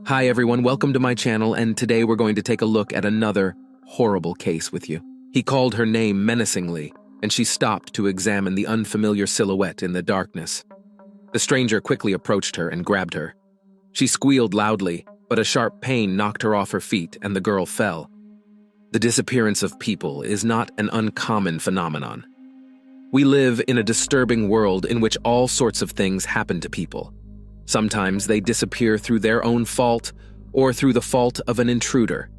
Hi everyone, welcome to my channel, and today we're going to take a look at another horrible case with you. He called her name menacingly, and she stopped to examine the unfamiliar silhouette in the darkness. The stranger quickly approached her and grabbed her. She squealed loudly, but a sharp pain knocked her off her feet and the girl fell. The disappearance of people is not an uncommon phenomenon. We live in a disturbing world in which all sorts of things happen to people. Sometimes they disappear through their own fault or through the fault of an intruder.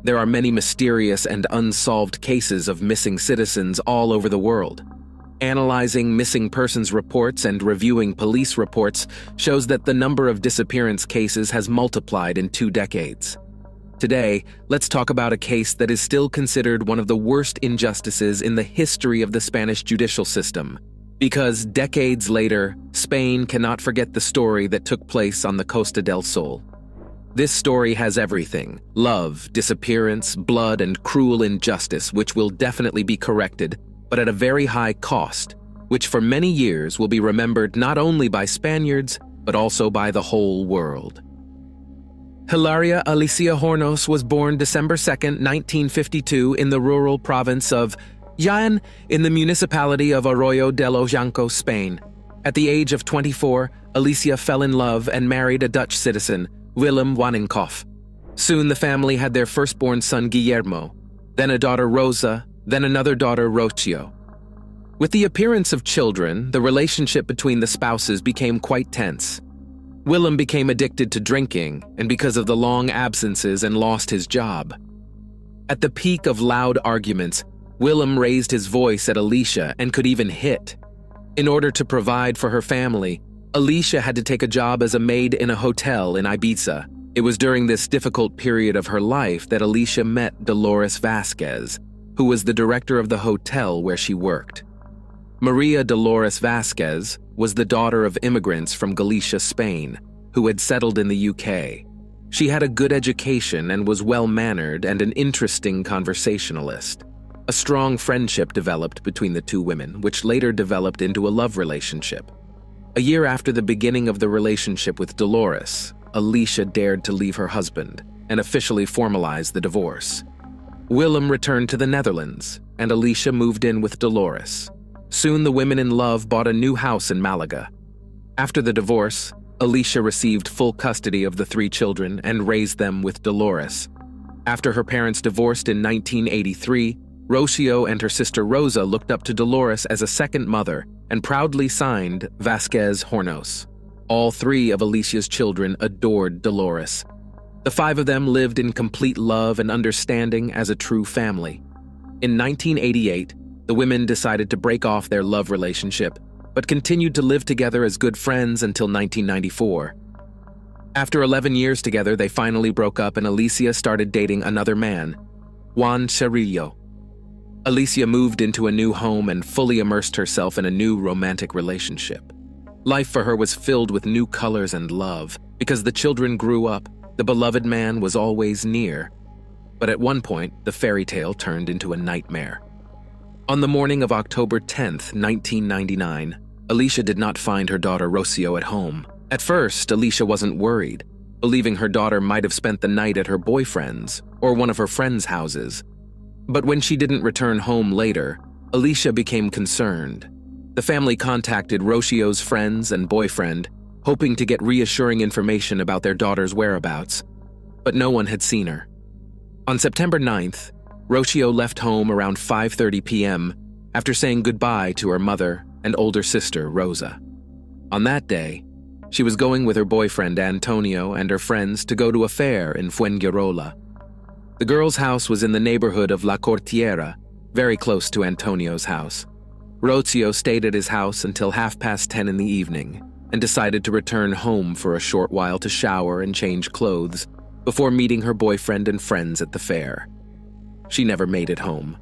There are many mysterious and unsolved cases of missing citizens all over the world. Analyzing missing persons reports and reviewing police reports shows that the number of disappearance cases has multiplied in 2 decades. Today, let's talk about a case that is still considered one of the worst injustices in the history of the Spanish judicial system. Because decades later, Spain cannot forget the story that took place on the Costa del Sol. This story has everything: love, disappearance, blood, and cruel injustice, which will definitely be corrected, but at a very high cost, which for many years will be remembered not only by Spaniards, but also by the whole world. Hilaria Alicia Hornos was born December 2, 1952 in the rural province of Jaén in the municipality of Arroyo de los Llancos, Spain. At the age of 24, Alicia fell in love and married a Dutch citizen, Willem Wanninkoff. Soon the family had their firstborn son Guillermo, then a daughter Rosa, then another daughter Rocio. With the appearance of children, the relationship between the spouses became quite tense. Willem became addicted to drinking, and because of the long absences and lost his job. At the peak of loud arguments, Willem raised his voice at Alicia and could even hit. In order to provide for her family, Alicia had to take a job as a maid in a hotel in Ibiza. It was during this difficult period of her life that Alicia met Dolores Vasquez, who was the director of the hotel where she worked. Maria Dolores Vasquez was the daughter of immigrants from Galicia, Spain, who had settled in the UK. She had a good education and was well-mannered and an interesting conversationalist. A strong friendship developed between the two women, which later developed into a love relationship. A year after the beginning of the relationship with Dolores, Alicia dared to leave her husband and officially formalize the divorce. Willem returned to the Netherlands, and Alicia moved in with Dolores. Soon the women in love bought a new house in Malaga. After the divorce, Alicia received full custody of the 3 children and raised them with Dolores. After her parents divorced in 1983, Rocio and her sister Rosa looked up to Dolores as a second mother and proudly signed Vasquez Hornos. All 3 of Alicia's children adored Dolores. The 5 of them lived in complete love and understanding as a true family. In 1988, the women decided to break off their love relationship, but continued to live together as good friends until 1994. After 11 years together, they finally broke up and Alicia started dating another man, Juan Cerrillo. Alicia moved into a new home and fully immersed herself in a new romantic relationship. Life for her was filled with new colors and love. Because the children grew up, the beloved man was always near. But at one point, the fairy tale turned into a nightmare. On the morning of October 10th, 1999, Alicia did not find her daughter Rocio at home. At first, Alicia wasn't worried, believing her daughter might have spent the night at her boyfriend's or one of her friends' houses. But when she didn't return home later, Alicia became concerned. The family contacted Rocio's friends and boyfriend, hoping to get reassuring information about their daughter's whereabouts, but no one had seen her. On September 9th, Rocio left home around 5:30 p.m. after saying goodbye to her mother and older sister, Rosa. On that day, she was going with her boyfriend Antonio and her friends to go to a fair in Fuengirola. The girl's house was in the neighborhood of La Cortiera, very close to Antonio's house. Rocio stayed at his house until 10:30 in the evening and decided to return home for a short while to shower and change clothes before meeting her boyfriend and friends at the fair. She never made it home.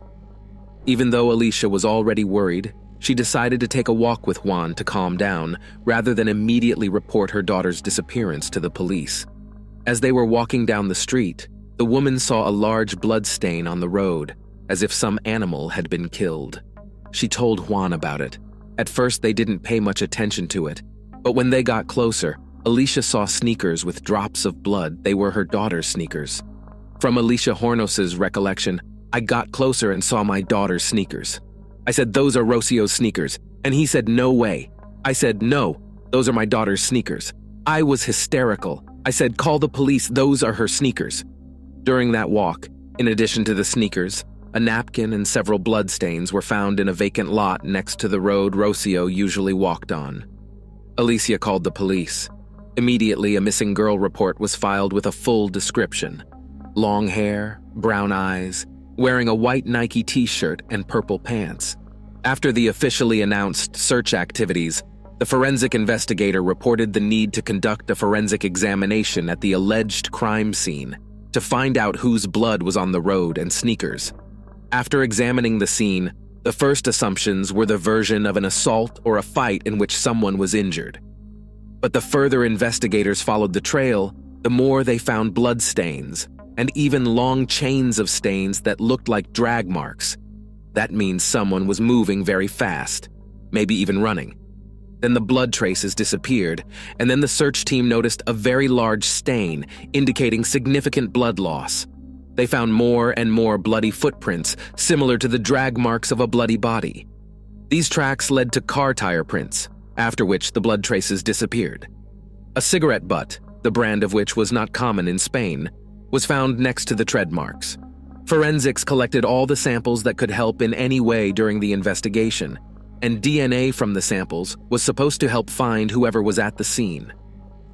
Even though Alicia was already worried, she decided to take a walk with Juan to calm down rather than immediately report her daughter's disappearance to the police. As they were walking down the street, the woman saw a large blood stain on the road, as if some animal had been killed. She told Juan about it. At first, they didn't pay much attention to it, but when they got closer, Alicia saw sneakers with drops of blood. They were her daughter's sneakers. From Alicia Hornos's recollection, I got closer and saw my daughter's sneakers. I said, "Those are Rocio's sneakers." And he said, "No way." I said, "No, those are my daughter's sneakers." I was hysterical. I said, "Call the police, those are her sneakers." During that walk, in addition to the sneakers, a napkin and several bloodstains were found in a vacant lot next to the road Rocio usually walked on. Alicia called the police. Immediately, a missing girl report was filed with a full description. Long hair, brown eyes, wearing a white Nike t-shirt and purple pants. After the officially announced search activities, the forensic investigator reported the need to conduct a forensic examination at the alleged crime scene to find out whose blood was on the road and sneakers. After examining the scene, the first assumptions were the version of an assault or a fight in which someone was injured. But the further investigators followed the trail, the more they found blood stains, and even long chains of stains that looked like drag marks. That means someone was moving very fast, maybe even running. Then the blood traces disappeared, and then the search team noticed a very large stain, indicating significant blood loss. They found more and more bloody footprints, similar to the drag marks of a bloody body. These tracks led to car tire prints, after which the blood traces disappeared. A cigarette butt, the brand of which was not common in Spain, was found next to the tread marks. Forensics collected all the samples that could help in any way during the investigation, and DNA from the samples was supposed to help find whoever was at the scene.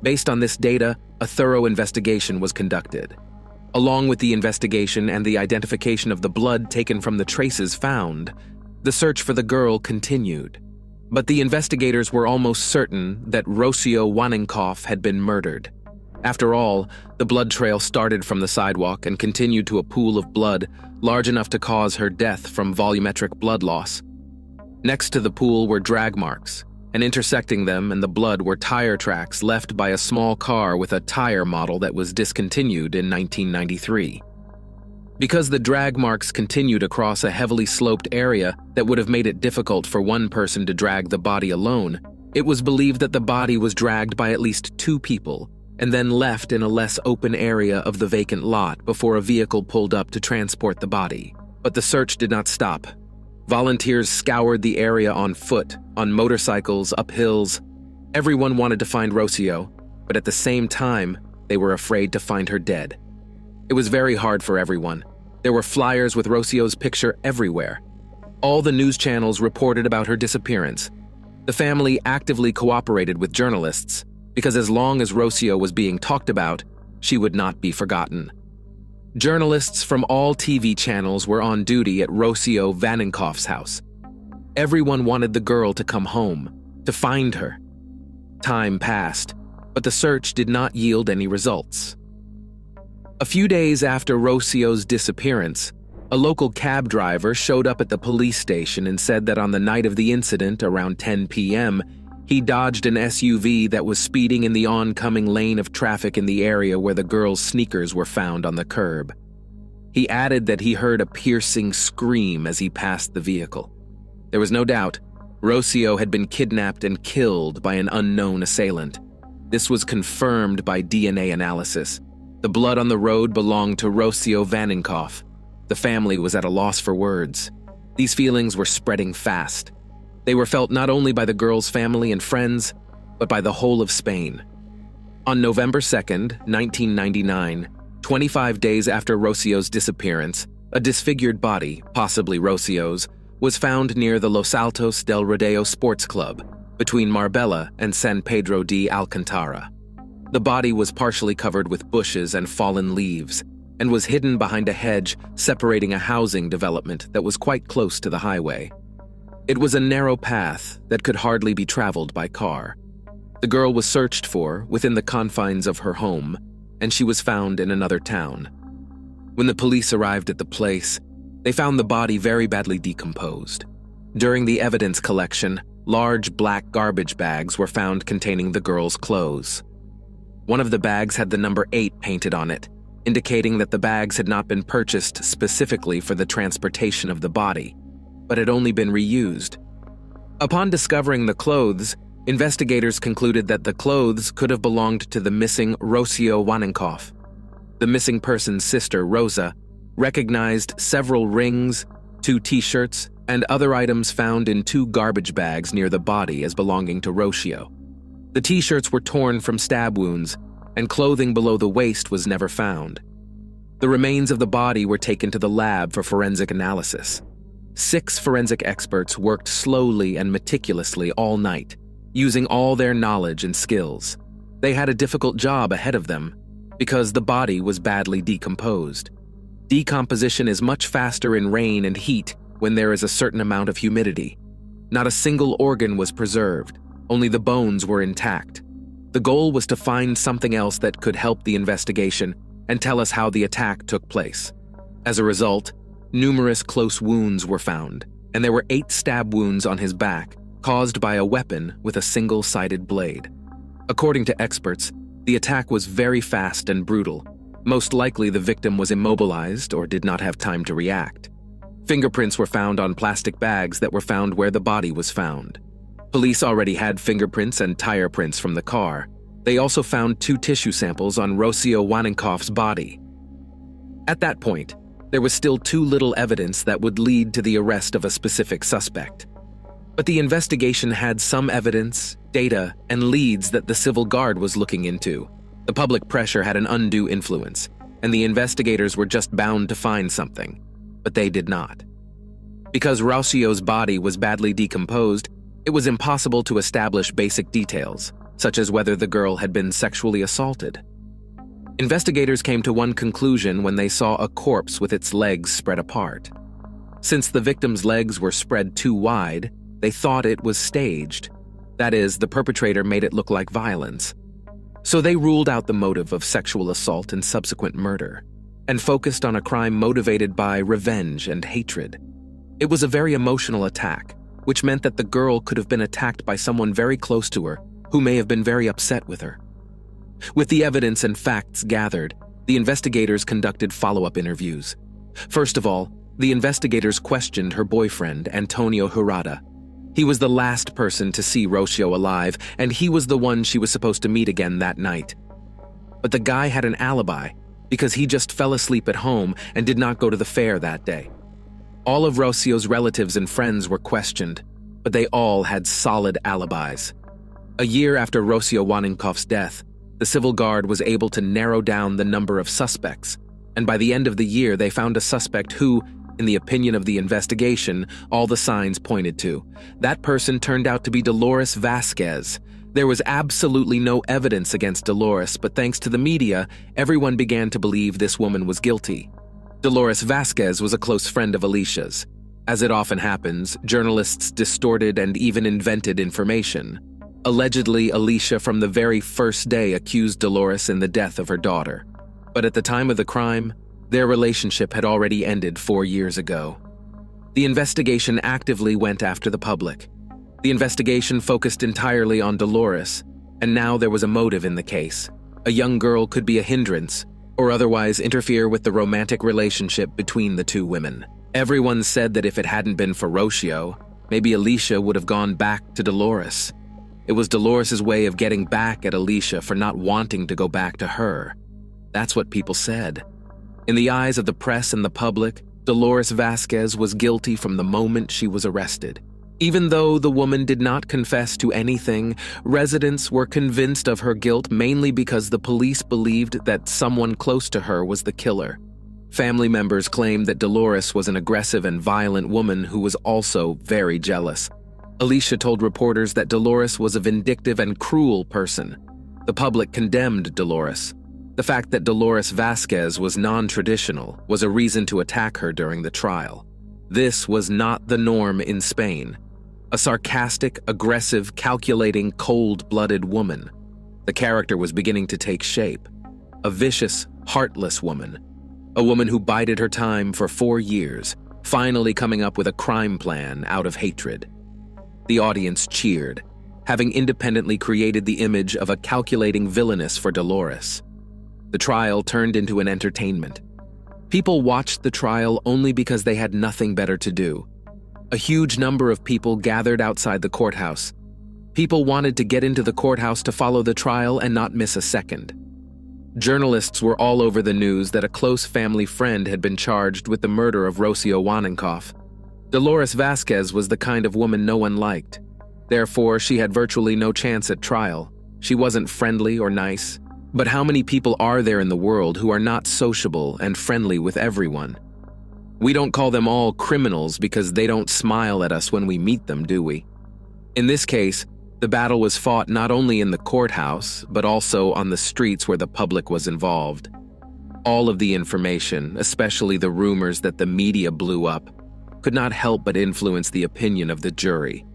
Based on this data, a thorough investigation was conducted. Along with the investigation and the identification of the blood taken from the traces found, the search for the girl continued. But the investigators were almost certain that Rocio Waninkoff had been murdered. After all, the blood trail started from the sidewalk and continued to a pool of blood large enough to cause her death from volumetric blood loss. Next to the pool were drag marks, and intersecting them and the blood were tire tracks left by a small car with a tire model that was discontinued in 1993. Because the drag marks continued across a heavily sloped area that would have made it difficult for one person to drag the body alone, it was believed that the body was dragged by at least two people and then left in a less open area of the vacant lot before a vehicle pulled up to transport the body. But the search did not stop. Volunteers scoured the area on foot, on motorcycles, up hills. Everyone wanted to find Rocio, but at the same time, they were afraid to find her dead. It was very hard for everyone. There were flyers with Rocio's picture everywhere. All the news channels reported about her disappearance. The family actively cooperated with journalists, because as long as Rocio was being talked about, she would not be forgotten. Journalists from all TV channels were on duty at Rocio Waninkoff's house. Everyone wanted the girl to come home, to find her. Time passed, but the search did not yield any results. A few days after Rocio's disappearance, a local cab driver showed up at the police station and said that on the night of the incident, around 10 p.m., he dodged an SUV that was speeding in the oncoming lane of traffic in the area where the girl's sneakers were found on the curb. He added that he heard a piercing scream as he passed the vehicle. There was no doubt, Rocio had been kidnapped and killed by an unknown assailant. This was confirmed by DNA analysis. The blood on the road belonged to Rocio Waninkoff. The family was at a loss for words. These feelings were spreading fast. They were felt not only by the girl's family and friends, but by the whole of Spain. On November 2nd, 1999, 25 days after Rocio's disappearance, a disfigured body, possibly Rocio's, was found near the Los Altos del Rodeo Sports Club, between Marbella and San Pedro de Alcantara. The body was partially covered with bushes and fallen leaves, and was hidden behind a hedge separating a housing development that was quite close to the highway. It was a narrow path that could hardly be traveled by car. The girl was searched for within the confines of her home, and she was found in another town. When the police arrived at the place, they found the body very badly decomposed. During the evidence collection, large black garbage bags were found containing the girl's clothes. One of the bags had the number 8 painted on it, indicating that the bags had not been purchased specifically for the transportation of the body, but had only been reused. Upon discovering the clothes, Investigators concluded that the clothes could have belonged to the missing Rocio Waninkoff. The missing person's sister, Rosa, recognized several rings, 2 t-shirts, and other items found in 2 garbage bags near the body as belonging to Rocio. The t-shirts were torn from stab wounds, and clothing below the waist was never found. The remains of the body were taken to the lab for forensic analysis. 6 forensic experts worked slowly and meticulously all night, using all their knowledge and skills. They had a difficult job ahead of them because the body was badly decomposed. Decomposition is much faster in rain and heat when there is a certain amount of humidity. Not a single organ was preserved, only the bones were intact. The goal was to find something else that could help the investigation and tell us how the attack took place. As a result, numerous close wounds were found, and there were 8 stab wounds on his back, caused by a weapon with a single-sided blade. According to experts, the attack was very fast and brutal. Most likely the victim was immobilized or did not have time to react. Fingerprints were found on plastic bags that were found where the body was found. Police already had fingerprints and tire prints from the car. They also found 2 tissue samples on Rocio Waninkoff's body. At that point, there was still too little evidence that would lead to the arrest of a specific suspect. But the investigation had some evidence, data, and leads that the Civil Guard was looking into. The public pressure had an undue influence, and the investigators were just bound to find something. But they did not. Because Rocio's body was badly decomposed, it was impossible to establish basic details, such as whether the girl had been sexually assaulted. Investigators came to one conclusion when they saw a corpse with its legs spread apart. Since the victim's legs were spread too wide, they thought it was staged. That is, the perpetrator made it look like violence. So they ruled out the motive of sexual assault and subsequent murder, and focused on a crime motivated by revenge and hatred. It was a very emotional attack, which meant that the girl could have been attacked by someone very close to her who may have been very upset with her. With the evidence and facts gathered, the investigators conducted follow-up interviews. First of all, the investigators questioned her boyfriend, Antonio Hirata. He was the last person to see Rocio alive, and he was the one she was supposed to meet again that night. But the guy had an alibi because he just fell asleep at home and did not go to the fair that day. All of Rocio's relatives and friends were questioned, but they all had solid alibis. A year after Rocio Waninkoff's death, the Civil Guard was able to narrow down the number of suspects, and by the end of the year they found a suspect who, in the opinion of the investigation, all the signs pointed to. That person turned out to be Dolores Vasquez. There was absolutely no evidence against Dolores, but thanks to the media, everyone began to believe this woman was guilty. Dolores Vasquez was a close friend of Alicia's. As it often happens, journalists distorted and even invented information. Allegedly, Alicia from the very first day accused Dolores in the death of her daughter. But at the time of the crime, their relationship had already ended 4 years ago. The investigation actively went after the public. The investigation focused entirely on Dolores, and now there was a motive in the case. A young girl could be a hindrance, or otherwise interfere with the romantic relationship between the 2 women. Everyone said that if it hadn't been for Rocio, maybe Alicia would have gone back to Dolores. It was Dolores' way of getting back at Alicia for not wanting to go back to her. That's what people said. In the eyes of the press and the public, Dolores Vasquez was guilty from the moment she was arrested. Even though the woman did not confess to anything, residents were convinced of her guilt mainly because the police believed that someone close to her was the killer. Family members claimed that Dolores was an aggressive and violent woman who was also very jealous. Alicia told reporters that Dolores was a vindictive and cruel person. The public condemned Dolores. The fact that Dolores Vasquez was non-traditional was a reason to attack her during the trial. This was not the norm in Spain. A sarcastic, aggressive, calculating, cold-blooded woman. The character was beginning to take shape. A vicious, heartless woman. A woman who bided her time for 4 years, finally coming up with a crime plan out of hatred. The audience cheered, having independently created the image of a calculating villainess for Dolores. The trial turned into an entertainment. People watched the trial only because they had nothing better to do. A huge number of people gathered outside the courthouse. People wanted to get into the courthouse to follow the trial and not miss a second. Journalists were all over the news that a close family friend had been charged with the murder of Rocio Waninkoff. Dolores Vasquez was the kind of woman no one liked. Therefore, she had virtually no chance at trial. She wasn't friendly or nice. But how many people are there in the world who are not sociable and friendly with everyone? We don't call them all criminals because they don't smile at us when we meet them, do we? In this case, the battle was fought not only in the courthouse, but also on the streets where the public was involved. All of the information, especially the rumors that the media blew up, could not help but influence the opinion of the jury.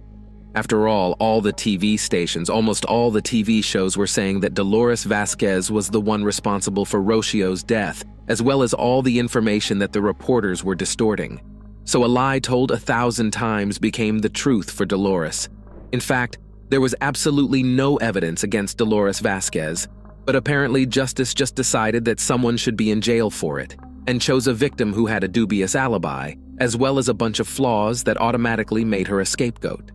After all the TV stations, almost all the TV shows were saying that Dolores Vasquez was the one responsible for Rocio's death, as well as all the information that the reporters were distorting. So a lie told 1,000 times became the truth for Dolores. In fact, there was absolutely no evidence against Dolores Vasquez, but apparently justice just decided that someone should be in jail for it, and chose a victim who had a dubious alibi, as well as a bunch of flaws that automatically made her a scapegoat.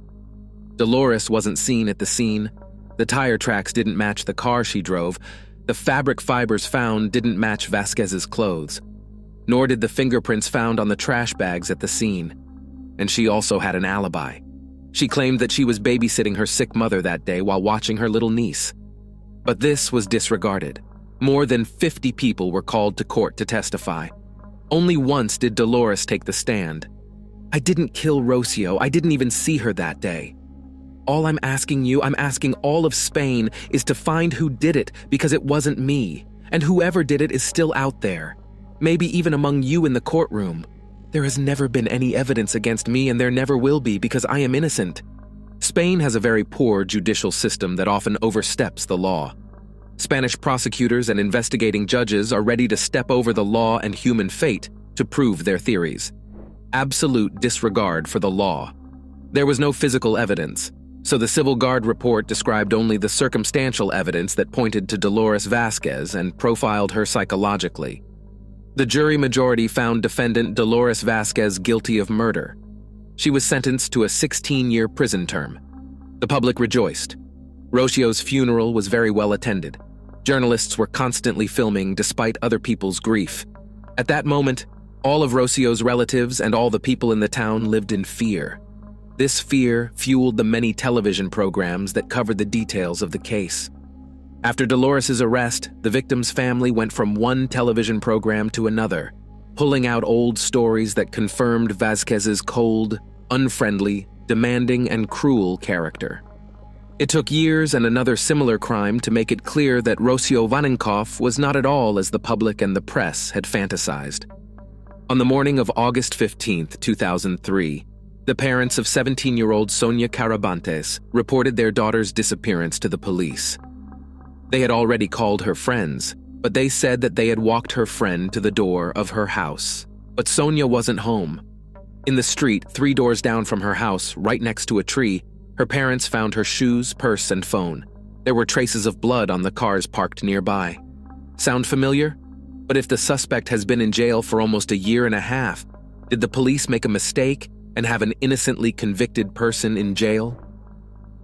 Dolores wasn't seen at the scene. The tire tracks didn't match the car she drove. The fabric fibers found didn't match Vasquez's clothes. Nor did the fingerprints found on the trash bags at the scene. And she also had an alibi. She claimed that she was babysitting her sick mother that day while watching her little niece. But this was disregarded. More than 50 people were called to court to testify. Only once did Dolores take the stand. "I didn't kill Rocio. I didn't even see her that day. All I'm asking you, I'm asking all of Spain, is to find who did it because it wasn't me. And whoever did it is still out there. Maybe even among you in the courtroom. There has never been any evidence against me and there never will be because I am innocent." Spain has a very poor judicial system that often oversteps the law. Spanish prosecutors and investigating judges are ready to step over the law and human fate to prove their theories. Absolute disregard for the law. There was no physical evidence, so the Civil Guard report described only the circumstantial evidence that pointed to Dolores Vasquez and profiled her psychologically. The jury majority found defendant Dolores Vasquez guilty of murder. She was sentenced to a 16-year prison term. The public rejoiced. Rocio's funeral was very well attended. Journalists were constantly filming despite other people's grief. At that moment, all of Rocio's relatives and all the people in the town lived in fear. This fear fueled the many television programs that covered the details of the case. After Dolores' arrest, the victim's family went from one television program to another, pulling out old stories that confirmed Vasquez's cold, unfriendly, demanding, and cruel character. It took years and another similar crime to make it clear that Rocio Waninkoff was not at all as the public and the press had fantasized. On the morning of August 15, 2003, the parents of 17-year-old Sonia Carabantes reported their daughter's disappearance to the police. They had already called her friends, but they said that they had walked her friend to the door of her house. But Sonia wasn't home. In the street, 3 doors down from her house, right next to a tree, her parents found her shoes, purse, and phone. There were traces of blood on the cars parked nearby. Sound familiar? But if the suspect has been in jail for almost a year and a half, did the police make a mistake and have an innocently convicted person in jail?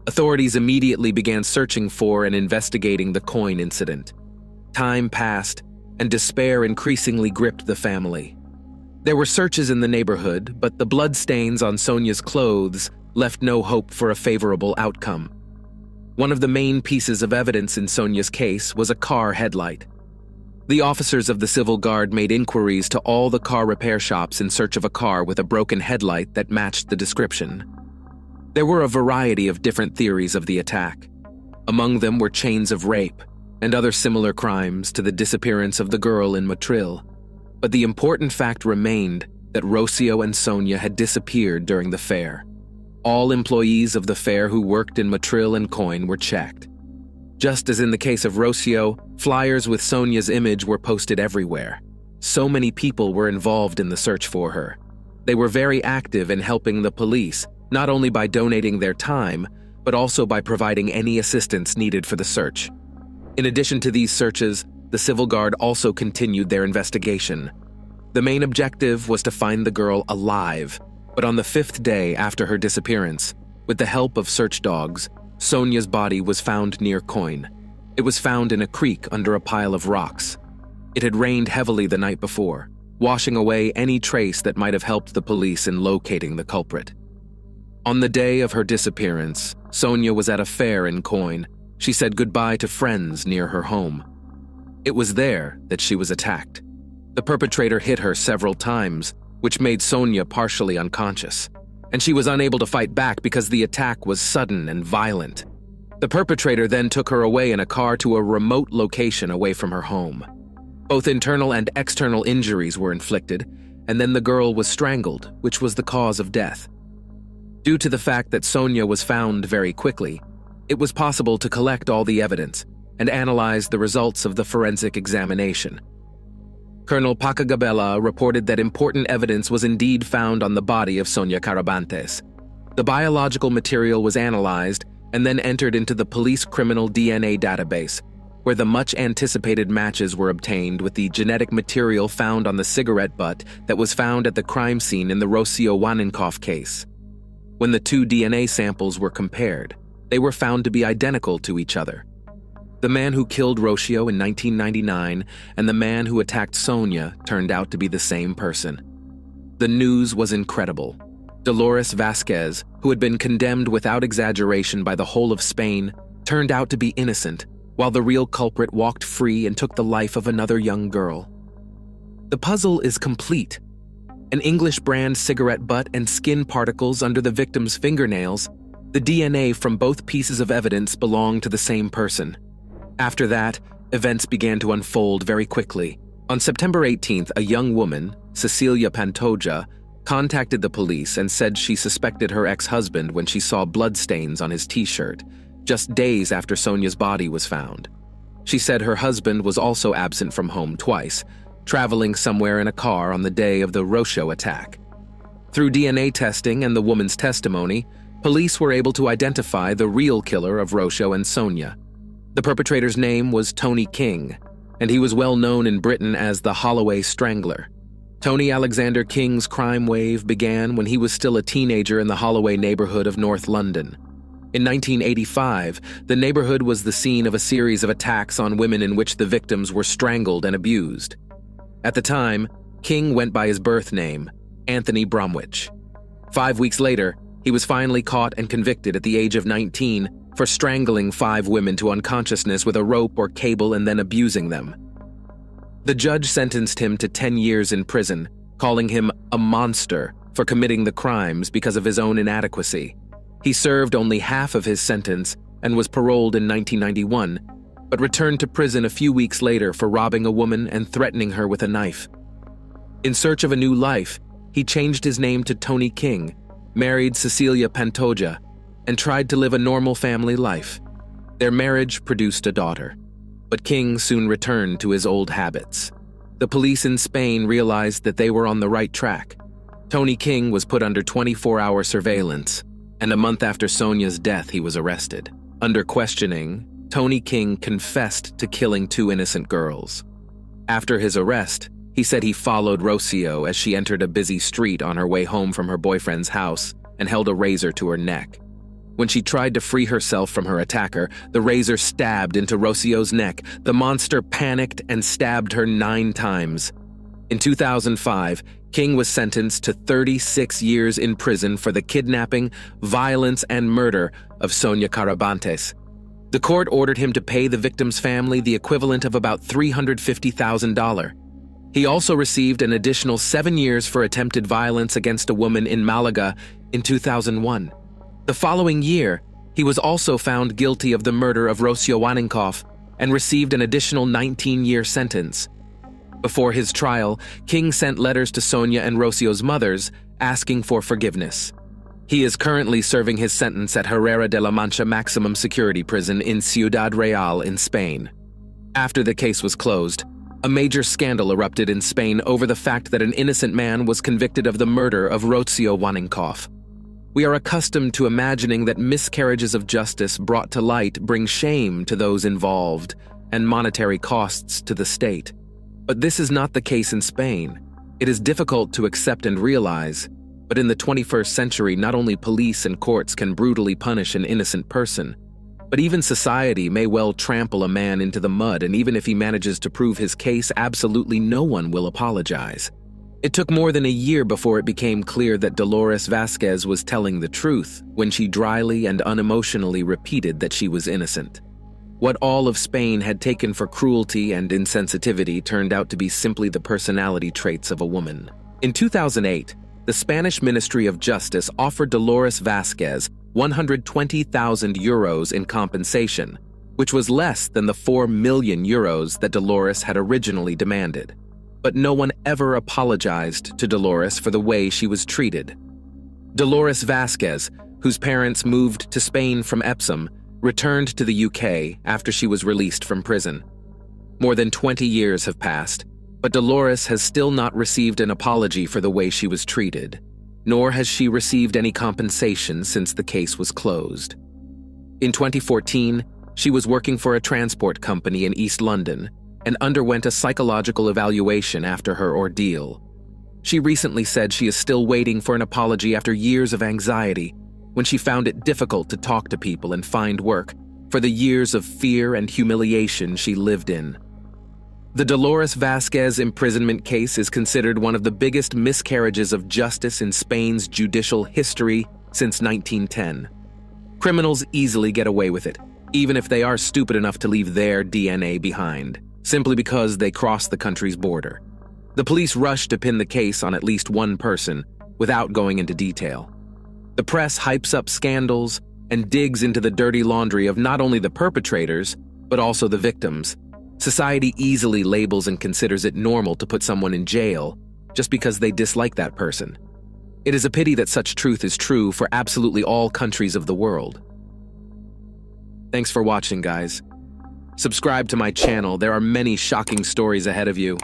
Authorities immediately began searching for and investigating the coin incident. Time passed, and despair increasingly gripped the family. There were searches in the neighborhood, but the bloodstains on Sonia's clothes left no hope for a favorable outcome. One of the main pieces of evidence in Sonia's case was a car headlight. The officers of the Civil Guard made inquiries to all the car repair shops in search of a car with a broken headlight that matched the description. There were a variety of different theories of the attack. Among them were chains of rape and other similar crimes to the disappearance of the girl in Motril. But the important fact remained that Rocio and Sonia had disappeared during the fair. All employees of the fair who worked in Motril and Coin were checked. Just as in the case of Rocio, flyers with Sonia's image were posted everywhere. So many people were involved in the search for her. They were very active in helping the police, not only by donating their time, but also by providing any assistance needed for the search. In addition to these searches, the Civil Guard also continued their investigation. The main objective was to find the girl alive, but on the 5th day after her disappearance, with the help of search dogs, Sonia's body was found near Coin. It was found in a creek under a pile of rocks. It had rained heavily the night before, washing away any trace that might have helped the police in locating the culprit. On the day of her disappearance, Sonia was at a fair in Coin. She said goodbye to friends near her home. It was there that she was attacked. The perpetrator hit her several times, which made Sonia partially unconscious, and she was unable to fight back because the attack was sudden and violent. The perpetrator then took her away in a car to a remote location away from her home. Both internal and external injuries were inflicted, and then the girl was strangled, which was the cause of death. Due to the fact that Sonia was found very quickly, it was possible to collect all the evidence and analyze the results of the forensic examination. Colonel Pacagabella reported that important evidence was indeed found on the body of Sonia Carabantes. The biological material was analyzed and then entered into the police criminal DNA database, where the much-anticipated matches were obtained with the genetic material found on the cigarette butt that was found at the crime scene in the Rocio Waninkoff case. When the two DNA samples were compared, they were found to be identical to each other. The man who killed Rocio in 1999 and the man who attacked Sonia turned out to be the same person. The news was incredible. Dolores Vasquez, who had been condemned without exaggeration by the whole of Spain, turned out to be innocent, while the real culprit walked free and took the life of another young girl. The puzzle is complete. An English brand cigarette butt and skin particles under the victim's fingernails, the DNA from both pieces of evidence belonged to the same person. After that, events began to unfold very quickly. On September 18th, a young woman, Cecilia Pantoja, contacted the police and said she suspected her ex-husband when she saw bloodstains on his t-shirt, just days after Sonia's body was found. She said her husband was also absent from home twice, traveling somewhere in a car on the day of the Rocio attack. Through DNA testing and the woman's testimony, police were able to identify the real killer of Rocio and Sonia. The perpetrator's name was Tony King, and he was well known in Britain as the Holloway Strangler. Tony Alexander King's crime wave began when he was still a teenager in the Holloway neighborhood of North London. In 1985, the neighborhood was the scene of a series of attacks on women in which the victims were strangled and abused. At the time, King went by his birth name, Anthony Bromwich. 5 weeks later, he was finally caught and convicted at the age of 19 for strangling 5 women to unconsciousness with a rope or cable and then abusing them. The judge sentenced him to 10 years in prison, calling him a monster for committing the crimes because of his own inadequacy. He served only half of his sentence and was paroled in 1991, but returned to prison a few weeks later for robbing a woman and threatening her with a knife. In search of a new life, he changed his name to Tony King, married Cecilia Pantoja, and tried to live a normal family life. Their marriage produced a daughter, but King soon returned to his old habits. The police in Spain realized that they were on the right track. Tony King was put under 24-hour surveillance, and a month after Sonia's death he was arrested. Under questioning, Tony King confessed to killing 2 innocent girls. After his arrest, he said he followed Rocio as she entered a busy street on her way home from her boyfriend's house and held a razor to her neck. When she tried to free herself from her attacker, the razor stabbed into Rocio's neck. The monster panicked and stabbed her 9 times. In 2005, King was sentenced to 36 years in prison for the kidnapping, violence, and murder of Sonia Carabantes. The court ordered him to pay the victim's family the equivalent of about $350,000. He also received an additional 7 years for attempted violence against a woman in Malaga in 2001. The following year, he was also found guilty of the murder of Rocio Waninkoff and received an additional 19-year sentence. Before his trial, King sent letters to Sonia and Rocio's mothers asking for forgiveness. He is currently serving his sentence at Herrera de la Mancha Maximum Security Prison in Ciudad Real in Spain. After the case was closed, a major scandal erupted in Spain over the fact that an innocent man was convicted of the murder of Rocio Waninkoff. We are accustomed to imagining that miscarriages of justice brought to light bring shame to those involved and monetary costs to the state. But this is not the case in Spain. It is difficult to accept and realize, but in the 21st century, not only police and courts can brutally punish an innocent person, But even society may well trample a man into the mud, and even if he manages to prove his case, absolutely no one will apologize. It took more than a year before it became clear that Dolores Vasquez was telling the truth when she dryly and unemotionally repeated that she was innocent. What all of Spain had taken for cruelty and insensitivity turned out to be simply the personality traits of a woman. In 2008, the Spanish Ministry of Justice offered Dolores Vasquez 120,000 euros in compensation, which was less than the 4 million euros that Dolores had originally demanded. But no one ever apologized to Dolores for the way she was treated. Dolores Vasquez, whose parents moved to Spain from Epsom, returned to the UK after she was released from prison. More than 20 years have passed, but Dolores has still not received an apology for the way she was treated, nor has she received any compensation since the case was closed. In 2014, she was working for a transport company in East London and underwent a psychological evaluation after her ordeal. She recently said she is still waiting for an apology after years of anxiety, when she found it difficult to talk to people and find work, for the years of fear and humiliation she lived in. The Dolores Vasquez imprisonment case is considered one of the biggest miscarriages of justice in Spain's judicial history since 1910. Criminals easily get away with it, even if they are stupid enough to leave their DNA behind, simply because they cross the country's border. The police rush to pin the case on at least one person, without going into detail. The press hypes up scandals and digs into the dirty laundry of not only the perpetrators, but also the victims. Society easily labels and considers it normal to put someone in jail just because they dislike that person. It is a pity that such truth is true for absolutely all countries of the world. Thanks for watching, guys. Subscribe to my channel. There are many shocking stories ahead of you.